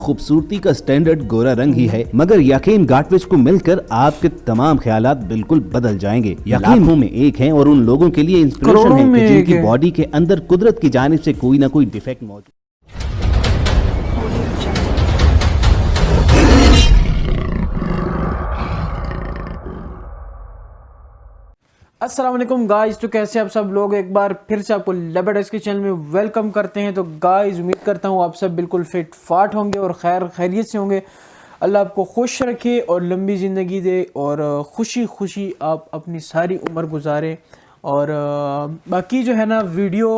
खूबसूरती का स्टैंडर्ड गोरा रंग ही है, मगर याकीन गाटविच को मिलकर आपके तमाम ख्यालात बिल्कुल बदल जाएंगे। लाखों में एक हैं और उन लोगों के लिए इंस्पिरेशन है कि जिनकी बॉडी के अंदर कुदरत की जानिब से कोई ना कोई डिफेक्ट मौजूद। अस्सलाम वालेकुम गाइस, तो कैसे आप सब लोग। एक बार फिर से आपको लेबरडेस के चैनल में वेलकम करते हैं। तो गाइस, उम्मीद करता हूँ आप सब बिल्कुल फिट फाट होंगे और खैरियत से होंगे। अल्लाह आपको खुश रखे और लंबी ज़िंदगी दे और खुशी खुशी आप अपनी सारी उम्र गुजारें। और बाकी जो है ना, वीडियो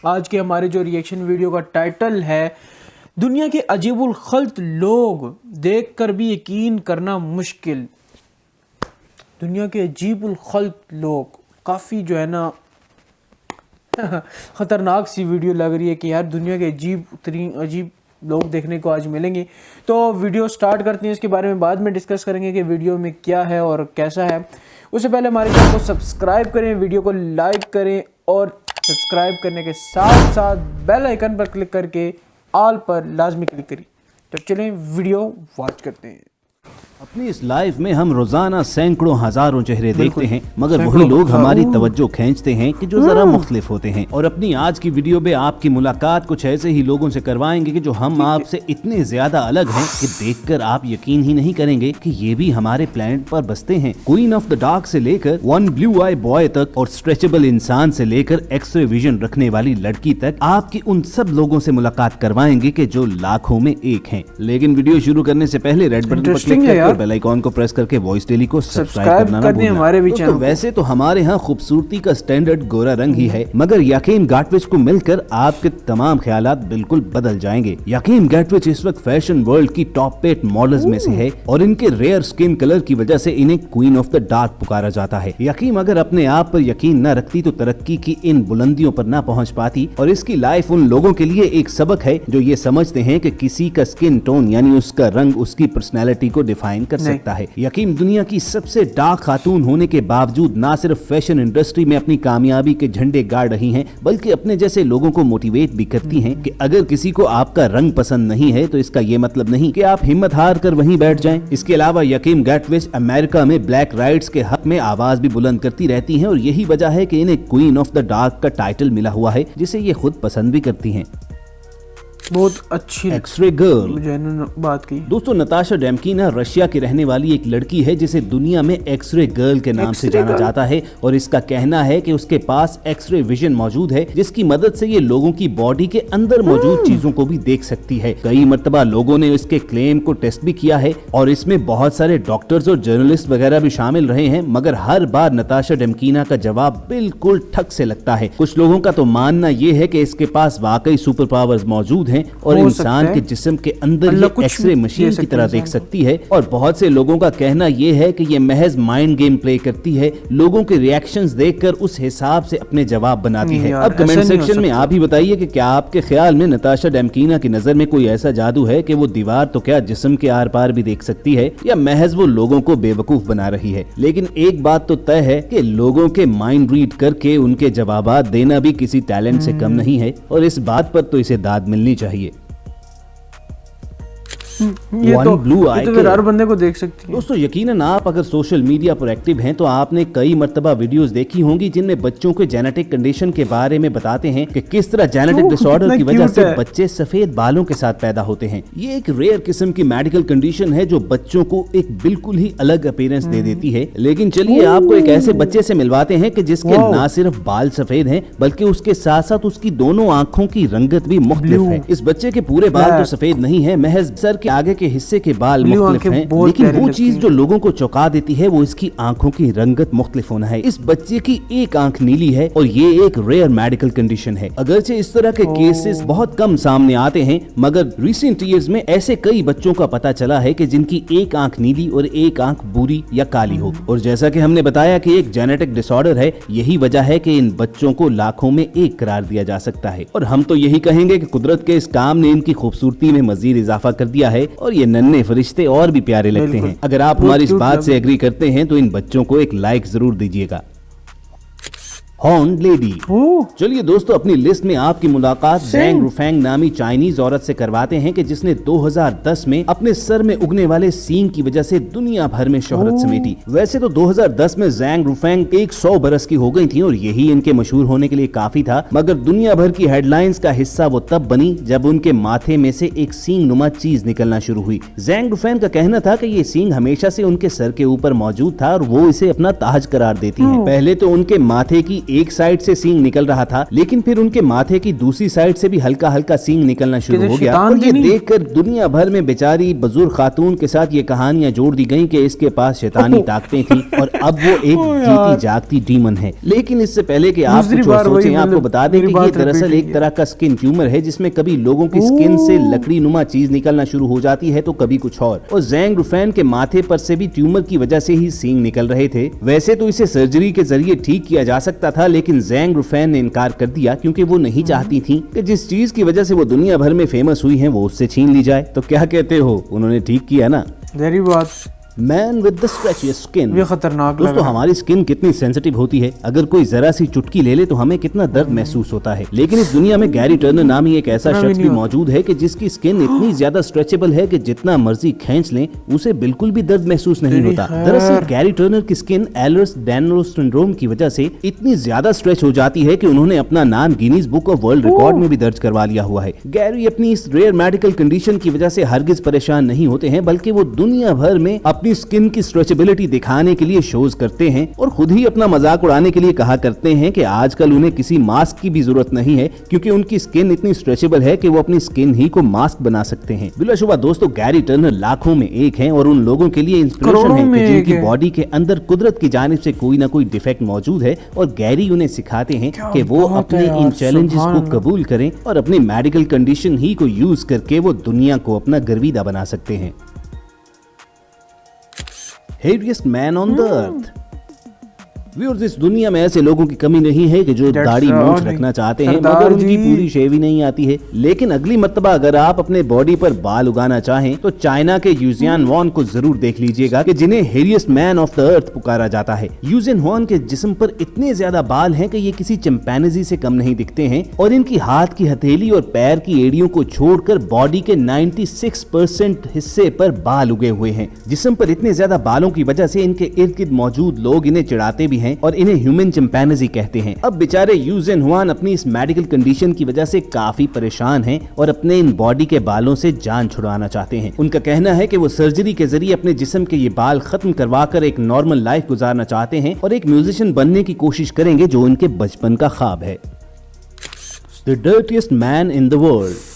आज के हमारे जो रिएक्शन वीडियो का टाइटल है, दुनिया के अजीबुल खल्क लोग देख कर भी यकीन करना मुश्किल। दुनिया के अजीबुल खल्क लोग, काफ़ी जो है ना ख़तरनाक सी वीडियो लग रही है कि यार दुनिया के अजीब लोग देखने को आज मिलेंगे। तो वीडियो स्टार्ट करते हैं, इसके बारे में बाद में डिस्कस करेंगे कि वीडियो में क्या है और कैसा है। उससे पहले हमारे चैनल को सब्सक्राइब करें, वीडियो को लाइक करें और सब्सक्राइब करने के साथ साथ बेल आइकन पर क्लिक करके ऑल पर लाजमी क्लिक करें। तो चलें वीडियो वॉच करते हैं। अपनी इस लाइफ में हम रोजाना सैकड़ों हजारों चेहरे देखते हैं, मगर वही लोग हमारी तवज्जो खींचते हैं कि जो जरा मुख्तलिफ होते हैं। और अपनी आज की वीडियो में आपकी मुलाकात कुछ ऐसे ही लोगों से करवाएंगे कि जो हम आपसे इतने ज्यादा अलग हैं कि देखकर आप यकीन ही नहीं करेंगे कि ये भी हमारे प्लेनेट पर बसते हैं। क्वीन ऑफ द डार्क से लेकर वन ब्लू आई बॉय तक और स्ट्रेचेबल इंसान से लेकर एक्सरे विजन रखने वाली लड़की तक, आपकी उन सब लोगों से मुलाकात करवाएंगे कि जो लाखों में एक हैं। लेकिन वीडियो शुरू करने से पहले रेड बटन पर क्लिक करके बेल आइकॉन को प्रेस करके वॉइस डेली को सब्सक्राइब करना ना भूलना। हमारे भी चैनल वैसे तो हमारे यहाँ खूबसूरती का स्टैंडर्ड गोरा रंग ही है, मगर याकीन गाटविच को मिलकर आपके तमाम ख्यालात बिल्कुल बदल जाएंगे। याकीन गाटविच इस वक्त फैशन वर्ल्ड की टॉप 8 मॉडल्स में से है और इनके रेयर स्किन कलर की वजह से इन्हें क्वीन ऑफ द डार्क पुकारा जाता है। याकीन अगर अपने आप पर यकीन न रखती तो तरक्की की इन बुलंदियों पर न पहुँच पाती। और इसकी लाइफ उन लोगों के लिए एक सबक है जो ये समझते हैं कि किसी का स्किन टोन यानी उसका रंग उसकी पर्सनैलिटी को डिफाइन कर सकता है। यकीन दुनिया की सबसे डार्क खातून होने के बावजूद ना सिर्फ फैशन इंडस्ट्री में अपनी कामयाबी के झंडे गाड़ रही हैं, बल्कि अपने जैसे लोगों को मोटिवेट भी करती हैं कि अगर किसी को आपका रंग पसंद नहीं है तो इसका ये मतलब नहीं कि आप हिम्मत हार कर वहीं बैठ जाएं। इसके अलावा याकीन गाटविच अमेरिका में ब्लैक राइट्स के हक में आवाज भी बुलंद करती रहती हैं और यही वजह है कि इन्हें क्वीन ऑफ द डार्क का टाइटल मिला हुआ है, जिसे ये खुद पसंद भी करती हैं। बहुत अच्छी एक्सरे गर्ल बात की। दोस्तों, नताशा डेमकीना रशिया की रहने वाली एक लड़की है जिसे दुनिया में एक्सरे गर्ल के नाम से जाना जाता है। और इसका कहना है कि उसके पास एक्सरे विजन मौजूद है, जिसकी मदद से ये लोगों की बॉडी के अंदर मौजूद चीजों को भी देख सकती है। कई मर्तबा लोगों ने इसके क्लेम को टेस्ट भी किया है और इसमें बहुत सारे डॉक्टर्स और जर्नलिस्ट वगैरह भी शामिल रहे हैं, मगर हर बार नताशा डेमकीना का जवाब बिल्कुल ठग से लगता है। कुछ लोगों का तो मानना ये है कि इसके पास वाकई सुपर पावर्स मौजूद हैं और इंसान के जिस्म के अंदर ये एक्सरे मशीन की तरह देख सकती है। और बहुत से लोगों का कहना ये है कि ये महज माइंड गेम प्ले करती है, लोगों के रिएक्शंस देखकर उस हिसाब से अपने जवाब बनाती है। अब कमेंट सेक्शन में आप ही बताइए कि क्या आपके ख्याल में नताशा डेमकीना की नजर में कोई ऐसा जादू है कि वो दीवार तो क्या जिस्म के आर पार भी देख सकती है, या महज वो लोगों को बेवकूफ बना रही है। लेकिन एक बात तो तय है कि लोगों के माइंड रीड करके उनके जवाबात देना भी किसी टैलेंट से कम नहीं है, और इस बात पर तो इसे दाद मिलनी चाहिए। ये तो ब्लू आई तो हर बंदे को देख सकती है। दोस्तों, यकीनन आप अगर सोशल मीडिया पर एक्टिव हैं तो आपने कई मर्तबा वीडियोस देखी होंगी जिनमें बच्चों के जेनेटिक कंडीशन के बारे में बताते हैं कि किस तरह जेनेटिक डिसऑर्डर की वजह से बच्चे सफेद बालों के साथ पैदा होते हैं। ये एक रेयर किस्म की मेडिकल कंडीशन है जो बच्चों को एक बिल्कुल ही अलग अपीयरेंस दे देती है। लेकिन चलिए आपको एक ऐसे बच्चे से मिलवाते हैं कि जिसके ना सिर्फ बाल सफेद हैं, बल्कि उसके साथ साथ उसकी दोनों आंखों की रंगत भी मुख्तलिफ है। इस बच्चे के पूरे बाल तो सफेद नहीं है, महज सर के आगे के हिस्से के बाल मुख्तलिफ हैं, लेकिन वो चीज जो लोगों को चौंका देती है वो इसकी आंखों की रंगत मुख्तलिफ होना है। इस बच्चे की एक आंख नीली है और ये एक रेयर मेडिकल कंडीशन है। अगरचे इस तरह के केसेस बहुत कम सामने आते हैं, मगर रिसेंट ईयर्स में ऐसे कई बच्चों का पता चला है कि जिनकी एक आंख नीली और एक आंख भूरी या काली हो। और जैसा कि हमने बताया कि एक जेनेटिक डिसऑर्डर है, यही वजह है कि इन बच्चों को लाखों में एक करार दिया जा सकता है। और हम तो यही कहेंगे कि कुदरत के इस काम ने इनकी खूबसूरती में मजीद इजाफा कर दिया है और ये नन्हे फरिश्ते और भी प्यारे लगते हैं। अगर आप हमारी इस बात से एग्री करते हैं तो इन बच्चों को एक लाइक जरूर दीजिएगा। Horn lady. ओह, चलिए दोस्तों, अपनी लिस्ट में आपकी मुलाकात ज़ैंग रुफेंग नामी चाइनीज औरत से करवाते हैं कि जिसने 2010 में अपने सर में उगने वाले सींग की वजह से दुनिया भर में शोहरत समेटी। वैसे तो 2010 में ज़ैंग रुफेंग 100 बरस की हो गई थी और यही इनके मशहूर होने के लिए काफी था, मगर दुनिया भर की हेडलाइंस का हिस्सा वो तब बनी जब उनके माथे में से एक सींग नुमा चीज निकलना शुरू हुई। ज़ैंग रुफेंग का कहना था कि ये सींग हमेशा से उनके सर के ऊपर मौजूद था और वो इसे अपना ताज करार देती हैं। पहले तो उनके माथे की एक साइड से सींग निकल रहा था, लेकिन फिर उनके माथे की दूसरी साइड से भी हल्का हल्का सींग निकलना शुरू हो गया और ये देखकर दुनिया भर में बेचारी बुजुर्ग खातून के साथ ये कहानियां जोड़ दी गईं कि इसके पास शैतानी ताकतें थी और अब वो एक जीती जागती डीमन है। लेकिन इससे पहले कि आप कुछ और सोचें, आपको बता दें कि ये दरअसल एक तरह का स्किन ट्यूमर है, जिसमें कभी लोगों की स्किन से लकड़ी नुमा चीज निकलना शुरू हो जाती है तो कभी कुछ और ज़ैंग रुफेंग के माथे पर से भी ट्यूमर की वजह से ही सींग निकल रहे थे। वैसे तो इसे सर्जरी के जरिए ठीक किया जा सकता था, लेकिन ज़ैंग रुफेंग ने इनकार कर दिया क्योंकि वो नहीं चाहती थी कि जिस चीज की वजह से वो दुनिया भर में फेमस हुई हैं वो उससे छीन ली जाए। तो क्या कहते हो, उन्होंने ठीक किया ना? वेरी बात। Man with the stretchiest skin. ये खतरनाक दोस्तों, हमारी स्किन कितनी सेंसिटिव होती है, अगर कोई जरा सी चुटकी ले ले तो हमें कितना दर्द महसूस होता है। लेकिन इस दुनिया में गैरी टर्नर नामी एक ऐसा शख्स भी मौजूद है कि जिसकी स्किन इतनी ज्यादा स्ट्रेचेबल है कि जितना मर्जी खींच लें उसे बिल्कुल भी दर्द महसूस नहीं होता। दरअसल गैरी टर्नर की स्किन एलर्स-डानलोस सिंड्रोम की वजह से इतनी ज्यादा स्ट्रेच हो जाती है कि उन्होंने अपना नाम Guinness book of world record में भी दर्ज करवा लिया हुआ है। गैरी अपनी इस रेयर मेडिकल कंडीशन की वजह से हरगिज परेशान नहीं होते हैं, बल्कि वो दुनिया भर में अपनी स्किन की स्ट्रेचेबिलिटी दिखाने के लिए शोज करते हैं और खुद ही अपना मजाक उड़ाने के लिए कहा करते हैं कि आजकल उन्हें किसी मास्क की भी जरूरत नहीं है, क्योंकि उनकी स्किन इतनी स्ट्रेचेबल है कि वो अपनी स्किन ही को मास्क बना सकते हैं। बिलाशुबा दोस्तों, गैरी टर्नर लाखों में एक हैं और उन लोगों के लिए इंस्पिरेशन है कि जिनकी बॉडी के अंदर कुदरत की जानिब से कोई ना कोई डिफेक्ट मौजूद है, और गैरी उन्हें सिखाते हैं कि वो अपने इन चैलेंजेस को कबूल करें और अपनी मेडिकल कंडीशन ही को यूज करके वो दुनिया को अपना गर्विदा बना सकते हैं। Hairiest man on the earth। Viewers, इस दुनिया में ऐसे लोगों की कमी नहीं है कि जो दाढ़ी मूंछ रखना चाहते हैं मगर उनकी पूरी शेव ही नहीं आती है। लेकिन अगली मर्तबा अगर आप अपने बॉडी पर बाल उगाना चाहें तो चाइना के यूजियान वॉन को जरूर देख लीजिएगा कि जिन्हें हेरियस्ट मैन ऑफ द अर्थ पुकारा जाता है। यूजियान वॉन के जिस्म पर इतने ज्यादा बाल हैं कि ये किसी चिंपैंजी से कम नहीं दिखते हैं और इनकी हाथ की हथेली और पैर की एड़ियों को छोड़कर बॉडी के 96% हिस्से पर बाल उगे हुए हैं। जिस्म पर इतने ज्यादा बालों की वजह से इनके इर्द गिर्द मौजूद लोग इन्हें चिढ़ाते भी हैं और इन्हें ह्यूमन चिंपैंजी कहते हैं। अब बेचारे यूजियान वॉन अपनी इस मेडिकल कंडीशन की वजह से काफी परेशान हैं और अपने इन बॉडी के बालों से जान छुड़वाना चाहते हैं। उनका कहना है कि वो सर्जरी के जरिए अपने जिस्म के ये बाल खत्म करवाकर एक नॉर्मल लाइफ गुजारना चाहते हैं और एक म्यूजिशियन बनने की कोशिश करेंगे जो उनके बचपन का ख्वाब है। The dirtiest man in the world.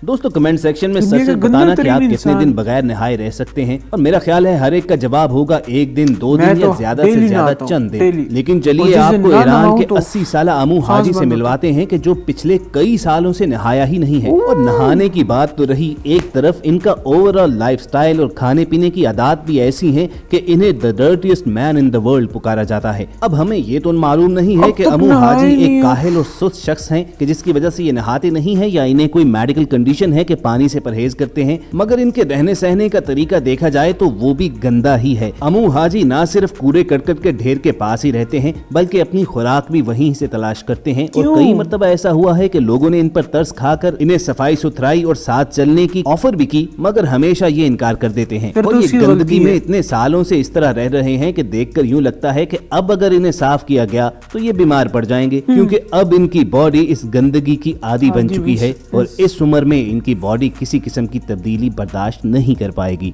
दोस्तों, कमेंट सेक्शन में सच बताना कि आप कितने दिन बगैर नहाए रह सकते हैं, और मेरा ख्याल है हर एक का जवाब होगा एक दिन, 2 दिन या ज्यादा से ज्यादा चंद दिन। लेकिन चलिए आपको ईरान के 80 साल अमू हाजी से मिलवाते हैं कि जो पिछले कई सालों से नहाया ही नहीं है। और नहाने की बात तो रही एक तरफ, इनका ओवरऑल लाइफस्टाइल और खाने पीने की आदत भी ऐसी हैं कि इन्हें the dirtiest man in the world पुकारा जाता है। अब हमें ये तो मालूम नहीं है कि अमू हाजी एक काहिल और सुस्त शख्स हैं कि जिसकी वजह से ये नहाते नहीं है, या इन्हें कोई मेडिकल कंडीशन है कि पानी से परहेज करते हैं, मगर इनके रहने सहने का तरीका देखा जाए तो वो भी गंदा ही है। अमू हाजी ना सिर्फ कूड़े करकट के ढेर के पास ही रहते हैं, बल्कि अपनी खुराक भी वहीं से तलाश करते हैं। और कई मर्तबा ऐसा हुआ है कि लोगों ने इन पर तरस खाकर इन्हें सफाई सुथराई और साथ चलने की ऑफर भी की, मगर हमेशा ये इनकार कर देते हैं। और ये गंदगी में इतने सालों से इस तरह रह रहे हैं कि देखकर यूं लगता है कि अब अगर इन्हें साफ किया गया तो ये बीमार पड़ जाएंगे, क्योंकि अब इनकी बॉडी इस गंदगी की आदी बन चुकी है और इस उम्र में इनकी बॉडी किसी किस्म की तब्दीली बर्दाश्त नहीं कर पाएगी।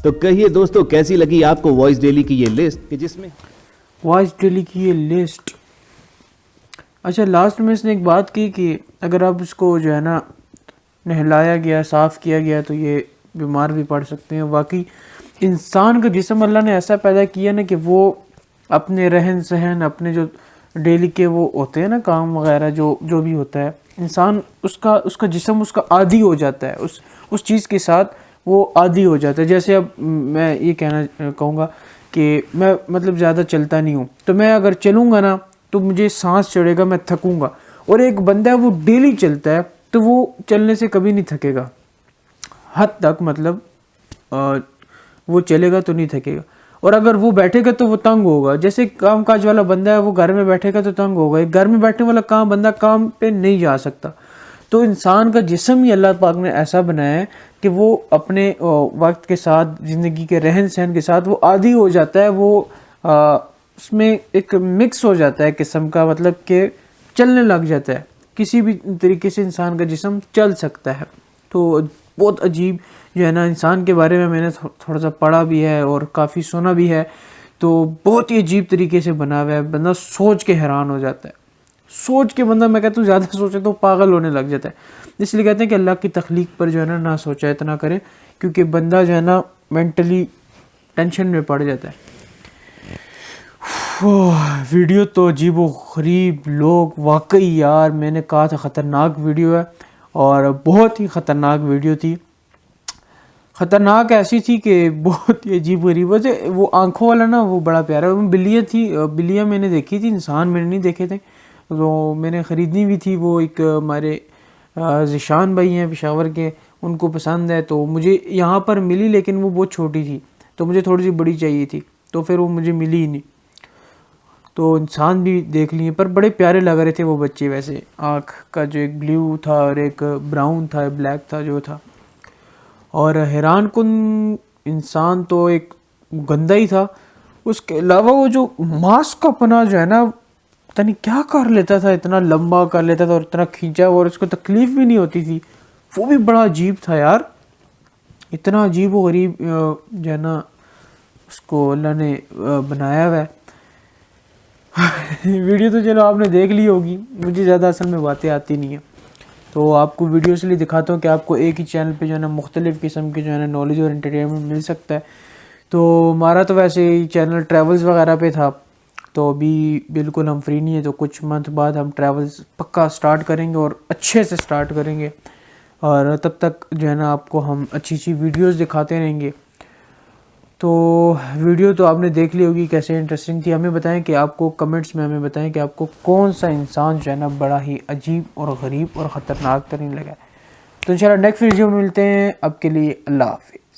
तो कहिए दोस्तों, कैसी लगी आपको वॉइस डेली की ये लिस्ट, कि जिसमें वॉइस डेली की ये लिस्ट। अच्छा, लास्ट में इसने एक बात की कि अगर आप इसको जो है ना नहलाया गया, साफ किया गया, तो ये बीमार भी पड़ सकते हैं। वाकई इंसान का जिस्म अल्लाह ने ऐसा पैदा किया ना कि वो अपने रहन सहन, अपने जो डेली के वो होते हैं ना काम वगैरह, जो भी होता है, इंसान उसका जिस्म उसका आदी हो जाता है, उस चीज़ के साथ वो आदी हो जाता है। जैसे अब मैं ये कहूँगा कि मैं मतलब ज़्यादा चलता नहीं हूँ, तो मैं अगर चलूँगा ना तो मुझे सांस चढ़ेगा, मैं थकूँगा। और एक बंदा है वो डेली चलता है तो वो चलने से कभी नहीं थकेगा, हद तक मतलब वो चलेगा तो नहीं थकेगा। اور اگر وہ بیٹھے گا تو وہ تنگ ہوگا. جیسے کام کاج والا بندہ ہے وہ گھر میں بیٹھے گا تو تنگ ہوگا. گھر میں بیٹھنے والا بندہ کام پہ نہیں جا سکتا. تو انسان کا جسم ہی اللہ پاک نے ایسا بنایا ہے کہ وہ اپنے وقت کے ساتھ زندگی کے رہن سہن کے ساتھ وہ عادی ہو جاتا ہے. وہ اس میں ایک مکس ہو جاتا ہے قسم کا, مطلب کہ چلنے لگ جاتا ہے. کسی بھی طریقے سے انسان کا جسم چل سکتا ہے. تو بہت عجیب جو ہے نا انسان کے بارے میں نے تھوڑا سا پڑھا بھی ہے اور کافی سنا بھی ہے. تو بہت ہی عجیب طریقے سے بنا ہوا ہے. بندہ سوچ کے حیران ہو جاتا ہے. سوچ کے بندہ, میں کہتا ہوں زیادہ سوچے تو پاگل ہونے لگ جاتا ہے. اس لیے کہتے ہیں کہ اللہ کی تخلیق پر جو ہے نا نہ سوچا اتنا کرے, کیونکہ بندہ جو ہے نا مینٹلی ٹینشن میں پڑ جاتا ہے. ویڈیو تو عجیب و غریب لوگ, واقعی یار میں نے کہا تھا خطرناک ویڈیو ہے, اور بہت ہی خطرناک ویڈیو تھی. خطرناک ایسی تھی کہ بہت ہی عجیب غریب. وہ آنکھوں والا نا وہ بڑا پیارا, وہ بلیاں تھی, بلیاں میں نے دیکھی تھی, انسان میں نے نہیں دیکھے تھے. تو میں نے خریدنی بھی تھی. وہ ایک ہمارے ذیشان بھائی ہیں پشاور کے, ان کو پسند ہے. تو مجھے یہاں پر ملی لیکن وہ بہت چھوٹی تھی, تو مجھے تھوڑی سی بڑی چاہیے تھی, تو پھر وہ مجھے ملی ہی نہیں. تو انسان بھی دیکھ لیے, پر بڑے پیارے لگ رہے تھے وہ بچے. ویسے آنکھ کا جو ایک بلیو تھا اور ایک براؤن تھا, بلیک تھا جو تھا. اور حیران کن انسان تو ایک گندا ہی تھا. اس کے علاوہ وہ جو ماسک اپنا جو ہے نا پتہ نہیں کیا کر لیتا تھا, اتنا لمبا کر لیتا تھا اور اتنا کھینچا, اور اس کو تکلیف بھی نہیں ہوتی تھی. وہ بھی بڑا عجیب تھا یار, اتنا عجیب و غریب جو ہے نا اس کو اللہ نے بنایا ہوا ہے. ویڈیو تو چلو آپ نے دیکھ لی ہوگی, مجھے زیادہ اصل میں باتیں آتی نہیں ہیں. تو آپ کو ویڈیو اس لیے دکھاتا ہوں کہ آپ کو ایک ہی چینل پہ جو ہے نا مختلف قسم کی جو ہے نا نالج اور انٹرٹینمنٹ مل سکتا ہے. تو ہمارا تو ویسے ہی چینل ٹریولز وغیرہ پہ تھا, تو ابھی بالکل ہم فری نہیں ہیں. تو کچھ منتھ بعد ہم ٹریولز پکا سٹارٹ کریں گے, اور اچھے سے سٹارٹ کریں گے, اور تب تک جو ہے نا آپ کو ہم اچھی اچھی ویڈیوز دکھاتے رہیں گے. تو ویڈیو تو آپ نے دیکھ لی ہوگی کیسے انٹرسٹنگ تھی. ہمیں بتائیں کہ آپ کو کمنٹس میں ہمیں بتائیں کہ آپ کو کون سا انسان جو ہے نا بڑا ہی عجیب اور غریب اور خطرناک ترین لگا. تو انشاءاللہ نیکسٹ ویڈیو میں ملتے ہیں. اب کے لیے اللہ حافظ.